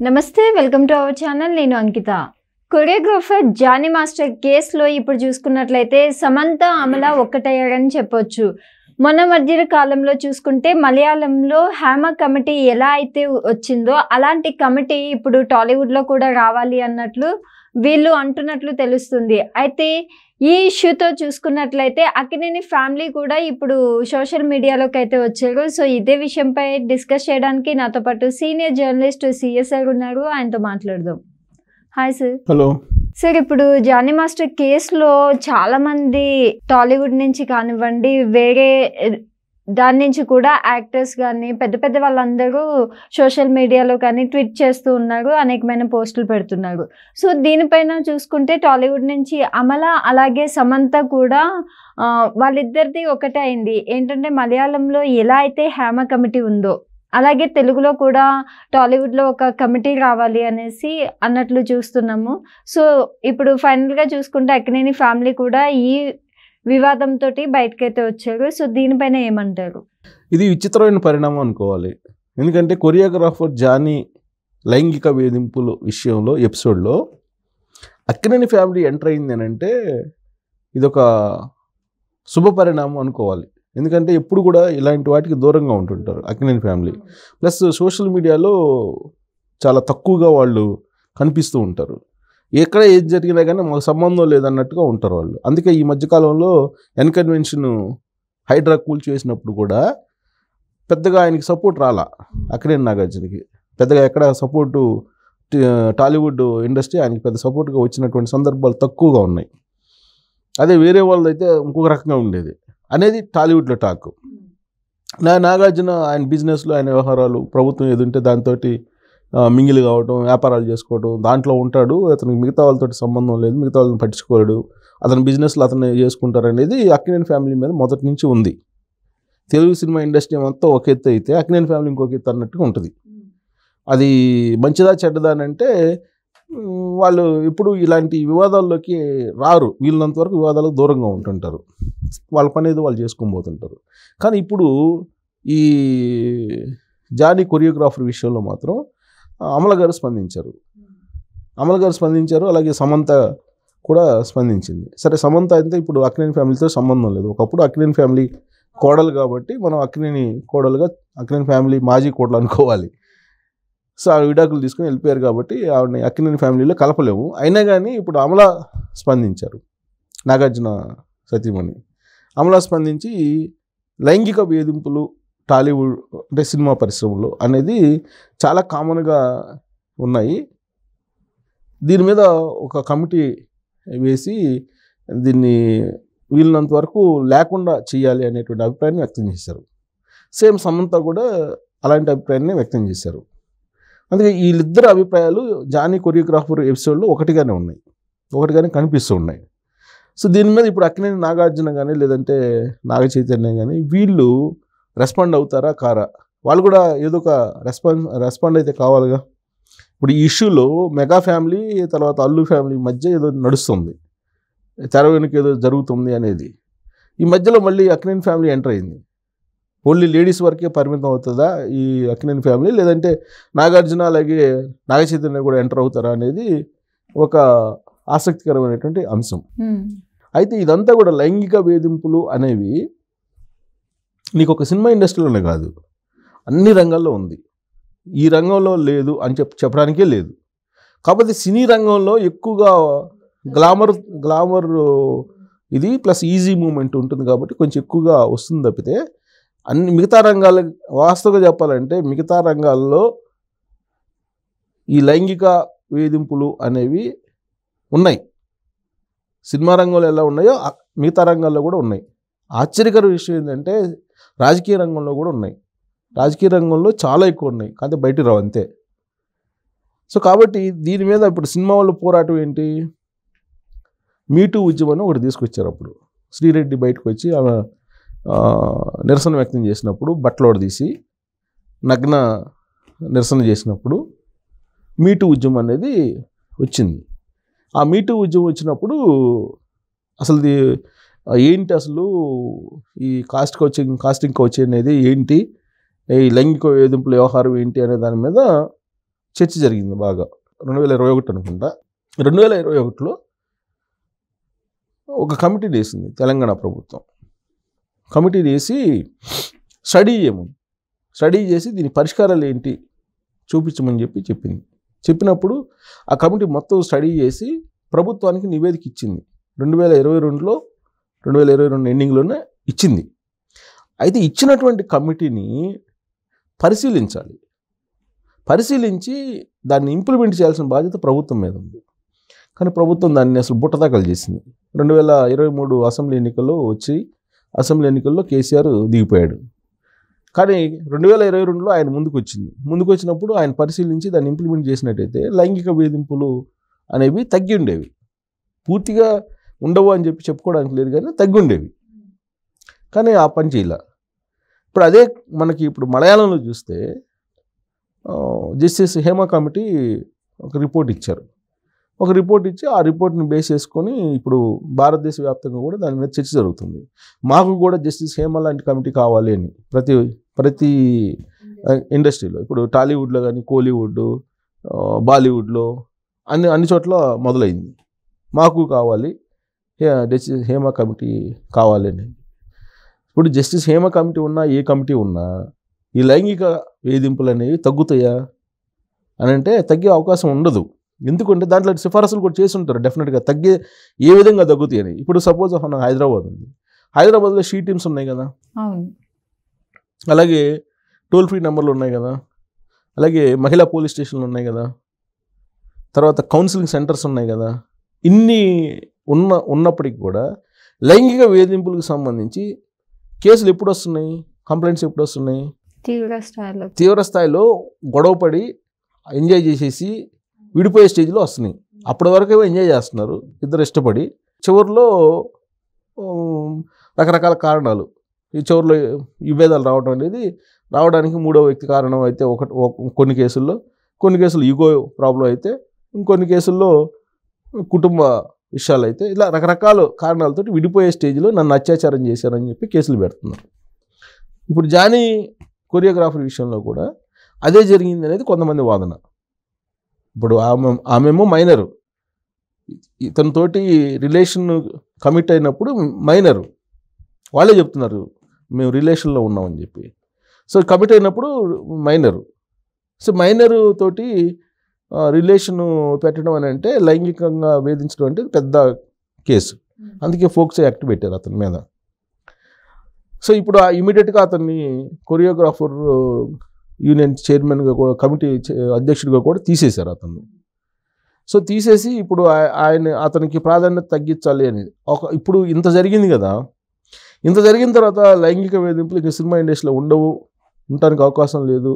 నమస్తే welcome to our channel నేను అంకిత choreographer Johnny master కేసులో ఇప్పుడు చూసుకున్నట్లయితే సమంత అమల ఒక్కటయ్యారని చెప్పొచ్చు. మొన్న మధ్య కాలంలో చూసుకుంటే మలయాళంలో హేమ కమిటీ ఎలా అయితే వచ్చిందో అలాంటి కమిటీ ఇప్పుడు టాలీవుడ్లో కూడా రావాలి అన్నట్లు వీళ్ళు అంటున్నట్లు తెలుస్తుంది. అయితే ఈ ఇష్యూతో చూసుకున్నట్లయితే అక్కినేని ఫ్యామిలీ కూడా ఇప్పుడు సోషల్ మీడియాలోకి అయితే వచ్చారు. సో ఇదే విషయంపై డిస్కస్ చేయడానికి నాతో పాటు సీనియర్ జర్నలిస్ట్ సిఎస్ఆర్ ఉన్నారు. ఆయనతో మాట్లాడదాం. Hi sir. హలో సార్, ఇప్పుడు జానీ మాస్టర్ కేసులో చాలా మంది టాలీవుడ్ నుంచి కానివ్వండి వేరే దాని నుంచి కూడా యాక్టర్స్ కానీ పెద్ద పెద్ద వాళ్ళందరూ సోషల్ మీడియాలో కానీ ట్వీట్ చేస్తూ ఉన్నారు, అనేకమైన పోస్టులు పెడుతున్నారు. సో దీనిపైన చూసుకుంటే టాలీవుడ్ నుంచి అమల అలాగే సమంత కూడా వాళ్ళిద్దరిది ఒకటే అయింది. ఏంటంటే మలయాళంలో ఎలా అయితే హేమ కమిటీ ఉందో అలాగే తెలుగులో కూడా టాలీవుడ్లో ఒక కమిటీ రావాలి అనేసి అన్నట్లు చూస్తున్నాము. సో ఇప్పుడు ఫైనల్గా చూసుకుంటే అక్కినేని ఫ్యామిలీ కూడా ఈ వివాదంతో బయటకైతే వచ్చారు. సో దీనిపైన ఏమంటారు? ఇది విచిత్రమైన పరిణామం అనుకోవాలి. ఎందుకంటే కొరియోగ్రాఫర్ జానీ లైంగిక వేధింపుల విషయంలో ఎపిసోడ్లో అక్కినేని ఫ్యామిలీ ఎంటర్ అయింది అని అంటే ఇదొక శుభ పరిణామం అనుకోవాలి. ఎందుకంటే ఎప్పుడు కూడా ఇలాంటి వాటికి దూరంగా ఉంటుంటారు అక్కినేని ఫ్యామిలీ. ప్లస్ సోషల్ మీడియాలో చాలా తక్కువగా వాళ్ళు కనిపిస్తూ ఉంటారు. ఎక్కడ ఏది జరిగినా కానీ మాకు సంబంధం లేదన్నట్టుగా ఉంటారు వాళ్ళు. అందుకే ఈ మధ్యకాలంలో ఎన్కన్వెన్షన్ హైడ్రా కూల్చివేసినప్పుడు కూడా పెద్దగా ఆయనకి సపోర్ట్ రాలా. అక్కినేని నాగార్జునకి పెద్దగా ఎక్కడ సపోర్టు టాలీవుడ్ ఇండస్ట్రీ ఆయనకి పెద్ద సపోర్ట్గా వచ్చినటువంటి సందర్భాలు తక్కువగా ఉన్నాయి. అదే వేరే వాళ్ళదైతే ఇంకొక రకంగా ఉండేది అనేది టాలీవుడ్లో టాక్. నాగార్జున ఆయన బిజినెస్లో ఆయన వ్యవహారాలు ప్రభుత్వం ఏదుంటే దాంతో మింగిలి కావటం, వ్యాపారాలు చేసుకోవడం దాంట్లో ఉంటాడు. అతనికి మిగతా వాళ్ళతో సంబంధం లేదు, మిగతా వాళ్ళని పట్టించుకోలేడు, అతని బిజినెస్లో అతను చేసుకుంటారనేది అక్కినేని ఫ్యామిలీ మీద మొదటి నుంచి ఉంది. తెలుగు సినిమా ఇండస్ట్రీ మొత్తం ఒక ఎత్తు అయితే అక్కినేని ఫ్యామిలీ ఇంకొక ఎత్తు అన్నట్టుగా ఉంటుంది. అది మంచిదా చెడ్డదా అని అంటే వాళ్ళు ఎప్పుడు ఇలాంటి వివాదాల్లోకి రారు. వీళ్ళంత వరకు వివాదాలకు దూరంగా ఉంటుంటారు, వాళ్ళ పని ఏదో వాళ్ళు చేసుకొని పోతుంటారు. కానీ ఇప్పుడు ఈ జానీ కొరియోగ్రాఫర్ విషయంలో మాత్రం అమల గారు స్పందించారు. అలాగే సమంత కూడా స్పందించింది. సరే, సమంత అయితే ఇప్పుడు అక్కినేని ఫ్యామిలీతో సంబంధం లేదు. ఒకప్పుడు అక్కినేని ఫ్యామిలీ కోడలు కాబట్టి మనం అక్కినేని కోడలుగా అక్కినేని ఫ్యామిలీ మాజీ కోడలు అనుకోవాలి. సో ఆ విడాకులు తీసుకుని వెళ్ళిపోయారు కాబట్టి ఆవిడని అక్కినేని ఫ్యామిలీలో కలపలేము. అయినా కానీ ఇప్పుడు అమల స్పందించారు, నాగార్జున సతీమణి అమల స్పందించి లైంగిక వేధింపులు టాలీవుడ్ అంటే సినిమా పరిశ్రమలో అనేది చాలా కామన్గా ఉన్నాయి. దీని మీద ఒక కమిటీ వేసి దీన్ని వీళ్ళనంత వరకు లేకుండా చేయాలి అనేటువంటి అభిప్రాయాన్ని వ్యక్తం చేశారు. సేమ్ సమంత కూడా అలాంటి అభిప్రాయాన్ని వ్యక్తం చేశారు. అందుకే వీళ్ళిద్దరు అభిప్రాయాలు జానీ కొరియోగ్రాఫర్ ఎపిసోడ్లో ఒకటిగానే కనిపిస్తూ ఉన్నాయి. సో దీని మీద ఇప్పుడు అక్కినేని నాగార్జున కానీ లేదంటే నాగ చైతన్య కానీ వీళ్ళు రెస్పాండ్ అవుతారా కారా? వాళ్ళు కూడా ఏదో ఒక రెస్పాండ్ అయితే కావాలిగా. ఇప్పుడు ఈ ఇష్యూలో మెగా ఫ్యామిలీ తర్వాత అల్లు ఫ్యామిలీ మధ్య ఏదో నడుస్తుంది, తెర వెనుక ఏదో జరుగుతుంది అనేది. ఈ మధ్యలో మళ్ళీ అక్కినేని ఫ్యామిలీ ఎంటర్ అయింది. ఓన్లీ లేడీస్ వరకే పరిమితం అవుతుందా ఈ అక్కినేని ఫ్యామిలీ, లేదంటే నాగార్జున అలాగే నాగ చైతన్య కూడా ఎంటర్ అవుతారా అనేది ఒక ఆసక్తికరమైనటువంటి అంశం. అయితే ఇదంతా కూడా లైంగిక వేధింపులు అనేవి నీకు ఒక సినిమా ఇండస్ట్రీలోనే కాదు, అన్ని రంగాల్లో ఉంది. ఈ రంగంలో లేదు అని చెప్పడానికే లేదు. కాకపోతే సినీ రంగంలో ఎక్కువగా గ్లామర్ ఇది ప్లస్ ఈజీ మూమెంట్ ఉంటుంది కాబట్టి కొంచెం ఎక్కువగా వస్తుంది తప్పితే అన్ని మిగతా రంగాల వాస్తవంగా చెప్పాలంటే మిగతా రంగాల్లో ఈ లైంగిక వేధింపులు అనేవి ఉన్నాయి. సినిమా రంగంలో ఎలా ఉన్నాయో మిగతా రంగాల్లో కూడా ఉన్నాయి. ఆశ్చర్యకర విషయం ఏంటంటే రాజకీయ రంగంలో కూడా ఉన్నాయి. రాజకీయ రంగంలో చాలా ఎక్కువ ఉన్నాయి, కానీ బయటికి రావు అంతే. సో కాబట్టి దీని మీద ఇప్పుడు సినిమా వాళ్ళు పోరాటం ఏంటి, మీటూ ఉద్యమం ఒకటి తీసుకొచ్చారు. అప్పుడు శ్రీరెడ్డి బయటకు వచ్చి ఆమె నిరసన వ్యక్తం చేసినప్పుడు బట్టలోడు తీసి నగ్న నిరసన చేసినప్పుడు మీటూ ఉద్యమం అనేది వచ్చింది. ఆ మీటూ ఉద్యమం వచ్చినప్పుడు అసలు ఏంటి అసలు ఈ కాస్టింగ్ కౌచ్ అనేది ఏంటి, ఈ లైంగిక వేధింపుల వ్యవహారం ఏంటి అనే దాని మీద చర్చ జరిగింది బాగా. 2021 అనుకుంటా. 2021లో ఒక కమిటీని వేసింది తెలంగాణ ప్రభుత్వం. కమిటీని వేసి స్టడీ చేసి దీని పరిష్కారాలు ఏంటి చూపించమని చెప్పింది. చెప్పినప్పుడు ఆ కమిటీ మొత్తం స్టడీ చేసి ప్రభుత్వానికి నివేదిక ఇచ్చింది. 2022 ఎండింగ్లోనే ఇచ్చింది. అయితే ఇచ్చినటువంటి కమిటీని పరిశీలించి దాన్ని ఇంప్లిమెంట్ చేయాల్సిన బాధ్యత ప్రభుత్వం మీద ఉంది. కానీ ప్రభుత్వం దాన్ని అసలు బుట్టదాఖలు చేసింది. 2023 అసెంబ్లీ ఎన్నికల్లో కేసీఆర్ దిగిపోయాడు. కానీ 2022లో ఆయన ముందుకు వచ్చినప్పుడు ఆయన పరిశీలించి దాన్ని ఇంప్లిమెంట్ చేసినట్టయితే లైంగిక వేధింపులు అనేవి తగ్గి ఉండేవి. పూర్తిగా ఉండవు అని చెప్పుకోవడానికి లేదు, కానీ తగ్గి ఉండేవి. కానీ ఆ పని చేయాల. ఇప్పుడు అదే మనకి ఇప్పుడు మలయాళంలో చూస్తే జస్టిస్ హేమా కమిటీ ఒక రిపోర్ట్ ఇచ్చారు. ఆ రిపోర్ట్ని బేస్ చేసుకొని ఇప్పుడు భారతదేశ వ్యాప్తంగా కూడా దాని మీద చర్చ జరుగుతుంది. మాకు కూడా జస్టిస్ హేమా లాంటి కమిటీ కావాలి అని ప్రతి ఇండస్ట్రీలో, ఇప్పుడు టాలీవుడ్లో కానీ, కోలీవుడ్, బాలీవుడ్లో అన్ని చోట్ల మొదలైంది. మాకు కావాలి జస్టిస్ హేమా కమిటీ కావాలి అని. ఇప్పుడు జస్టిస్ హేమా కమిటీ ఉన్నా, ఏ కమిటీ ఉన్నా ఈ లైంగిక వేధింపులు అనేవి తగ్గుతాయా అని అంటే తగ్గే అవకాశం ఉండదు. ఎందుకంటే దాంట్లో సిఫారసులు కూడా చేసి ఉంటారు డెఫినెట్గా ఏ విధంగా తగ్గుతాయి అని. ఇప్పుడు సపోజ్ మన హైదరాబాద్ ఉంది. హైదరాబాద్లో షీ టీమ్స్ ఉన్నాయి కదా, అలాగే టోల్ ఫ్రీ నెంబర్లు ఉన్నాయి కదా, అలాగే మహిళా పోలీస్ స్టేషన్లు ఉన్నాయి కదా, తర్వాత కౌన్సిలింగ్ సెంటర్స్ ఉన్నాయి కదా. ఇన్ని ఉన్నప్పటికీ కూడా లైంగిక వేధింపులకు సంబంధించి కేసులు ఎప్పుడు వస్తున్నాయి, కంప్లైంట్స్ ఎప్పుడు వస్తున్నాయి? తీవ్ర స్థాయిలో గొడవపడి ఎంజాయ్ చేసేసి విడిపోయే స్టేజ్లో వస్తున్నాయి. అప్పటి వరకు ఎంజాయ్ చేస్తున్నారు ఇద్దరు ఇష్టపడి, చివరిలో రకరకాల కారణాలు, ఈ చివరిలో విభేదాలు రావడానికి మూడో వ్యక్తి కారణం అయితే కొన్ని కేసులు ఈగో ప్రాబ్లం అయితే, ఇంకొన్ని కేసుల్లో కుటుంబ విషయాలు అయితే, ఇలా రకరకాల కారణాలతో విడిపోయే స్టేజ్లో నన్ను అత్యాచారం చేశారని చెప్పి కేసులు పెడుతున్నారు. ఇప్పుడు జానీ కొరియోగ్రాఫర్ విషయంలో కూడా అదే జరిగింది అనేది కొంతమంది వాదన. ఇప్పుడు ఆమెమో మైనరు, ఇతనితోటి రిలేషన్ కమిట్ అయినప్పుడు మైనరు, వాళ్ళే చెప్తున్నారు మేము రిలేషన్లో ఉన్నామని చెప్పి. సో కమిట్ అయినప్పుడు మైనరు, సో మైనరు తోటి రిలేషన్ పెట్టడం అని అంటే లైంగికంగా వేధించడం అంటే పెద్ద కేసు. అందుకే ఫోక్సో యాక్ట్ పెట్టారు అతని మీద. సో ఇప్పుడు ఇమీడియట్గా అతన్ని కొరియోగ్రాఫర్ యూనియన్ చైర్మన్గా కూడా, కమిటీ అధ్యక్షుడిగా కూడా తీసేశారు అతన్ని. సో తీసేసి ఇప్పుడు అతనికి ప్రాధాన్యత తగ్గించాలి అని ఇప్పుడు ఇంత జరిగింది కదా. ఇంత జరిగిన తర్వాత లైంగిక వేధింపులు ఇక సినిమా ఇండస్ట్రీలో ఉండటానికి అవకాశం లేదు,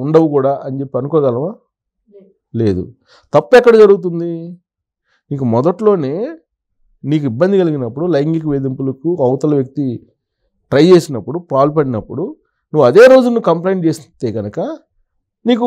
ఉండవు కూడా అని చెప్పి అనుకోగలమా? లేదు. తప్పు ఎక్కడ జరుగుతుంది? నీకు మొదట్లోనే నీకు ఇబ్బంది కలిగినప్పుడు, లైంగిక వేధింపులకు అవతల వ్యక్తి ట్రై చేసినప్పుడు, పాల్పడినప్పుడు నువ్వు అదే రోజు కంప్లైంట్ చేస్తే కనుక నీకు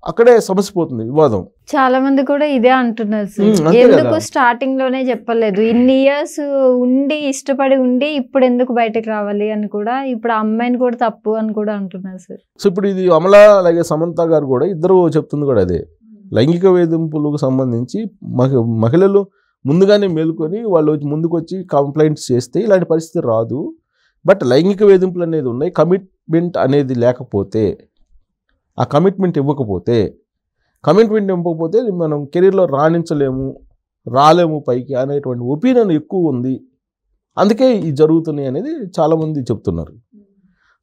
అక్కడే సమస్య పోతుంది, వివాదం. చాలా మంది కూడా ఇదే అంటున్నారు సార్, ఎందుకు స్టార్టింగ్ లోనే చెప్పలేదు, ఇన్ని ఇయర్స్ ఉండి ఇష్టపడి ఉండి ఇప్పుడు ఎందుకు బయటకు రావాలి అని కూడా, ఇప్పుడు అమ్మాయిని కూడా తప్పు అని కూడా అంటున్నారు సార్. సో ఇప్పుడు ఇది అమల అలాగే సమంత గారు కూడా ఇద్దరు చెప్తుంది కూడా అదే. లైంగిక వేధింపులకు సంబంధించి మహిళలు ముందుగానే మేలుకొని వాళ్ళు ముందుకు వచ్చి కంప్లైంట్స్ చేస్తే ఇలాంటి పరిస్థితి రాదు. బట్ లైంగిక వేధింపులు అనేది ఉన్నాయి, కమిట్మెంట్ అనేది లేకపోతే, ఆ కమిట్మెంట్ ఇవ్వకపోతే మనం కెరీర్లో రాలేము పైకి అనేటువంటి ఒపీనియన్ ఎక్కువ ఉంది. అందుకే ఇది జరుగుతున్నాయి అనేది చాలామంది చెప్తున్నారు.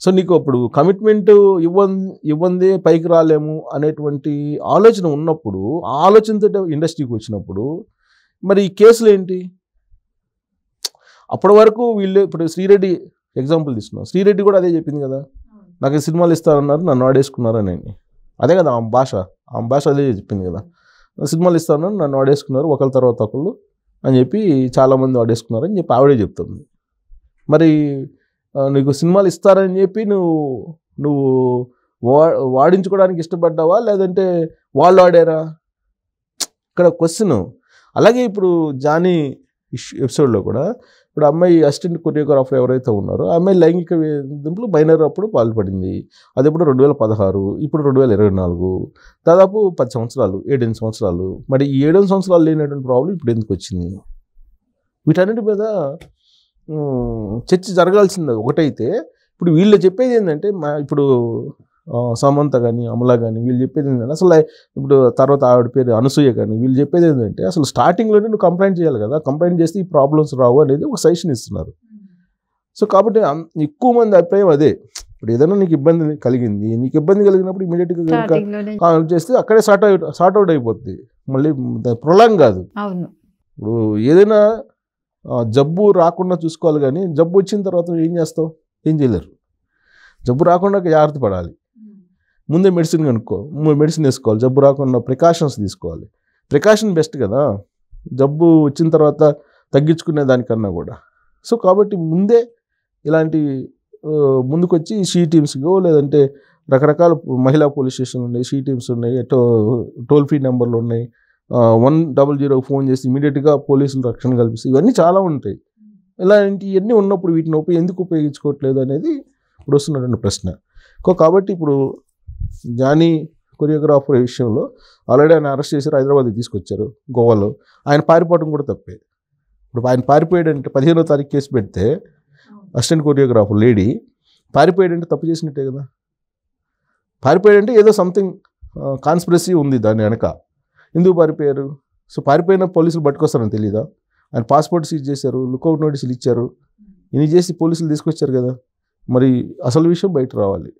సో నీకు అప్పుడు కమిట్మెంట్ ఇవ్వందే పైకి రాలేము అనేటువంటి ఆలోచన ఉన్నప్పుడు, ఆ ఆలోచనతో ఇండస్ట్రీకి వచ్చినప్పుడు మరి ఈ కేసులు ఏంటి? అప్పటి వరకు ఇప్పుడు శ్రీరెడ్డి ఎగ్జాంపుల్ తీసుకున్నాం. శ్రీరెడ్డి కూడా అదే చెప్పింది కదా, నాకు సినిమాలు ఇస్తారన్నారు, నన్ను వాడేసుకున్నారని. అదే కదా ఆమె భాష అదే చెప్పింది కదా, సినిమాలు ఇస్తారన్నారు, నన్ను వాడేసుకున్నారు ఒకళ్ళ తర్వాత ఒకళ్ళు అని చెప్పి, చాలామంది వాడేసుకున్నారని చెప్పి ఆవిడే చెప్తుంది. మరి నీకు సినిమాలు ఇస్తారని చెప్పి నువ్వు వాడించుకోవడానికి ఇష్టపడ్డావా, లేదంటే వాళ్ళు వాడారా? ఇక్కడ క్వశ్చన్. అలాగే ఇప్పుడు జానీ ఎపిసోడ్లో కూడా ఇప్పుడు అమ్మాయి అసిస్టెంట్ కొరియోగ్రాఫర్ ఎవరైతే ఉన్నారో ఆ అమ్మాయి లైంగిక వేధింపులు మైనర్ అప్పుడు పాల్పడింది. అది ఎప్పుడు 2016, ఇప్పుడు 2024, దాదాపు 10 సంవత్సరాలు, 7-8 సంవత్సరాలు. మరి ఈ 7 సంవత్సరాలు లేనటువంటి ప్రాబ్లం ఇప్పుడు ఎందుకు వచ్చింది? వీటన్నిటి మీద చర్చ జరగాల్సింది ఒకటైతే, ఇప్పుడు వీళ్ళు చెప్పేది ఏంటంటే ఇప్పుడు సమంత కానీ అమల కానీ వీళ్ళు చెప్పేది ఏంటంటే అసలు ఇప్పుడు తర్వాత ఆవిడ పేరు అనసూయ కానీ వీళ్ళు చెప్పేది ఏంటంటే అసలు స్టార్టింగ్లోనే నువ్వు కంప్లైంట్ చేయాలి కదా, కంప్లైంట్ చేస్తే ఈ ప్రాబ్లమ్స్ రావు అనేది ఒక సజెషన్ ఇస్తున్నారు. సో కాబట్టి ఎక్కువ మంది అభిప్రాయం అదే. ఇప్పుడు ఏదైనా నీకు ఇబ్బంది కలిగింది, నీకు ఇబ్బంది కలిగినప్పుడు ఇమీడియట్గా చేస్తే అక్కడే సార్ట్ అవుట్ అయిపోతుంది, మళ్ళీ ప్రొలాంగ్ కాదు. ఇప్పుడు ఏదైనా జబ్బు రాకుండా చూసుకోవాలి, కానీ జబ్బు వచ్చిన తర్వాత ఏం చేస్తావు? ఏం చేయలేరు. జబ్బు రాకుండా జాగ్రత్త పడాలి, ముందే మెడిసిన్ కనుక్కో, మెడిసిన్ వేసుకోవాలి, జబ్బు రాకుండా ప్రికాషన్స్ తీసుకోవాలి. ప్రికాషన్ బెస్ట్ కదా జబ్బు వచ్చిన తర్వాత తగ్గించుకునే దానికన్నా కూడా. సో కాబట్టి ముందే ఇలాంటి ముందుకొచ్చి షీ టీమ్స్గో లేదంటే రకరకాల మహిళా పోలీస్ స్టేషన్లు ఉన్నాయి, షీ టీమ్స్ ఉన్నాయి, టోల్ ఫ్రీ నెంబర్లు ఉన్నాయి, 100 ఫోన్ చేసి ఇమీడియట్గా పోలీసులు రక్షణ కల్పిస్తే ఇవన్నీ చాలా ఉంటాయి. ఇలాంటివన్నీ ఉన్నప్పుడు వీటిని ఎందుకు ఉపయోగించుకోవట్లేదు అనేది ఇప్పుడు వస్తున్నటువంటి ప్రశ్న. కాబట్టి ఇప్పుడు జానీ కొరియోగ్రాఫర్ విషయంలో ఆల్రెడీ ఆయన అరెస్ట్ చేశారు, హైదరాబాద్కి తీసుకొచ్చారు, గోవాలో. ఆయన పారిపోవడం కూడా తప్పే. ఇప్పుడు ఆయన పారిపోయాడంటే 15వ తారీఖు కేసు పెడితే అసిస్టెంట్ కొరియోగ్రాఫర్ లేడీ పారిపోయాడంటే తప్పు చేసినట్టే కదా. పారిపోయాడంటే ఏదో సంథింగ్ కాన్స్పిరసీ ఉంది దాని వెనక. ఎందుకు పారిపోయారు? సో పారిపోయిన పోలీసులు పట్టుకొస్తారని తెలీదా? ఆయన పాస్పోర్ట్ సీజ్ చేశారు, లుకౌట్ నోటీసులు ఇచ్చారు, ఇన్ని చేసి పోలీసులు తీసుకొచ్చారు కదా. మరి అసలు విషయం బయట రావాలి.